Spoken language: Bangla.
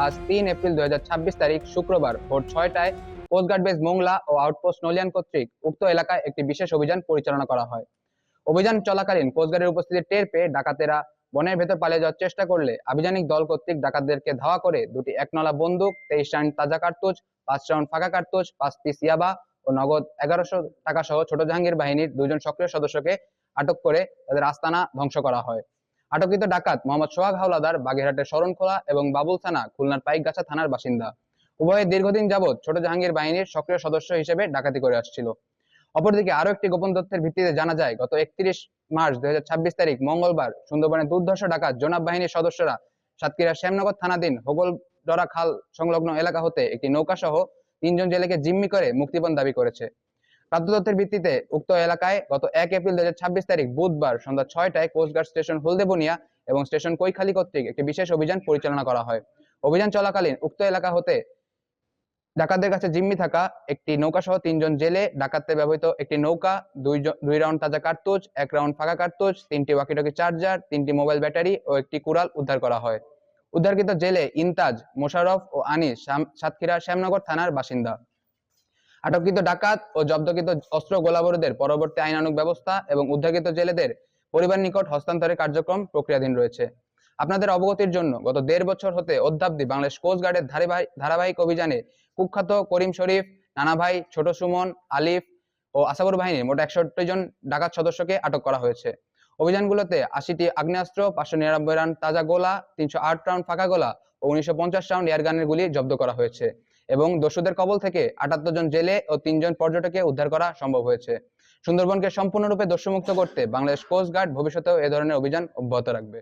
আজ ৩ এপ্রিল ২০২৬ তারিখ শুক্রবার ভোর ৬টায় কোস্টগার্ড বেস মোংলা ও আউটপোস্ট নলিয়ান কর্তৃক উক্ত এলাকায় একটি বিশেষ অভিযান পরিচালনা করা হয়। অভিযান চলাকালীন কোস্টগার্ডের উপস্থিতি টের পেয়ে ডাকাতেরা বনের ভেতর পালিয়ে যাওয়ার চেষ্টা করলে আভিযানিক দল কর্তৃক ডাকাতদেরকে ধাওয়া করে দুটি একনলা বন্দুক, ২৩ রাউন্ড তাজা কার্তুজ, ৫ রাউন্ড ফাঁকা কার্তুজ, ৫ পিস ইয়াবা ও নগদ ১১০০ টাকা সহ ছোট জাহাঙ্গীর বাহিনীর ২ জন সক্রিয় সদস্যকে আটক করে তাদের আস্তানা ধ্বংস করা হয়। আটককৃত ডাকাত মোহাম্মদ সোহাগ হাওলাদার বাগেরহাটের শরণখোলা এবং বাবুল থানা খুলনার পাইকগাছা থানার বাসিন্দা। উভয়ে দীর্ঘদিন যাবৎ ছোট জাহাঙ্গীর বাহিনীর সক্রিয় সদস্য হিসেবে ডাকাতি করে আসছিল। অপরদিকে আরো একটি গোপন তথ্যের ভিত্তিতে জানা যায়, গত ৩১ মার্চ ২০২৬ তারিখ মঙ্গলবার সুন্দরবনের দুর্ধর্ষ ডাকাত জোনাব বাহিনীর সদস্যরা সাতক্ষীরার শ্যামনগর থানাধীন হোগলডরা খাল সংলগ্ন এলাকা হতে একটি নৌকা সহ ৩ জন জেলেকে জিম্মি করে মুক্তিপণ দাবি করেছে। প্রাপ্ত তথ্যের ভিত্তিতে উক্ত এলাকায় গত ১ এপ্রিল ২০২৬ তারিখ বুধবার সন্ধ্যা ৬টায় কোস্টগার্ড স্টেশন হলদেবনিয়া এবং স্টেশন কৈখালী কর্তৃক একটি বিশেষ অভিযান পরিচালনা করা হয়। অভিযান চলাকালীন উক্ত এলাকা হতে ডাকাতদের কাছে জিম্মি থাকা একটি নৌকা সহ ৩ জন জেলে, ডাকাতদের ব্যবহৃত একটি নৌকা, ২ রাউন্ড তাজা কার্তুজ, ১ রাউন্ড ফাঁকা কার্তুজ, ৩টি ওয়াকিটকি চার্জার, ৩টি মোবাইল ব্যাটারি ও একটি কুড়াল উদ্ধার করা হয়। উদ্ধারকৃত জেলে ইনতাজ, মোশাররফ ও আনিস সাতক্ষীরা শ্যামনগর থানার বাসিন্দা। আটককৃত ডাকাত ও জব্দকৃত অস্ত্র গোলাবারুদের পরবর্তী আইনানুগ ব্যবস্থা এবং উদ্ধারকৃত জেলেদের পরিবার নিকট হস্তান্তরের কার্যক্রম প্রক্রিয়াধীন রয়েছে। আপনাদের অবগতির জন্য গত ১.৫ বছর হতে অদ্যাবধি বাংলাদেশ কোস্ট গার্ডের ধারাবাহিক অভিযানে কুখ্যাত করিম শরীফ, নানা ভাই, ছোট সুমন, আলিফ ও আসাবর বাহিনীর মোট ৬১ জন ডাকাত সদস্যকে আটক করা হয়েছে। অভিযানগুলোতে ৮০টি আগ্নেয়াস্ত্র, ৫৯৯ রাউন্ড তাজা গোলা, ৩০৮ রাউন্ড ফাঁকা গোলা ও ১৯৫০ রাউন্ড এয়ারগানের গুলি জব্দ করা হয়েছে এবং দস্যুদের কবল থেকে ৭৮ জন জেলে ও ৩ জন পর্যটককে উদ্ধার করা সম্ভব হয়েছে। সুন্দরবনকে সম্পূর্ণরূপে দস্যুমুক্ত করতে বাংলাদেশ কোস্ট গার্ড ভবিষ্যতেও এ ধরনের অভিযান অব্যাহত রাখবে।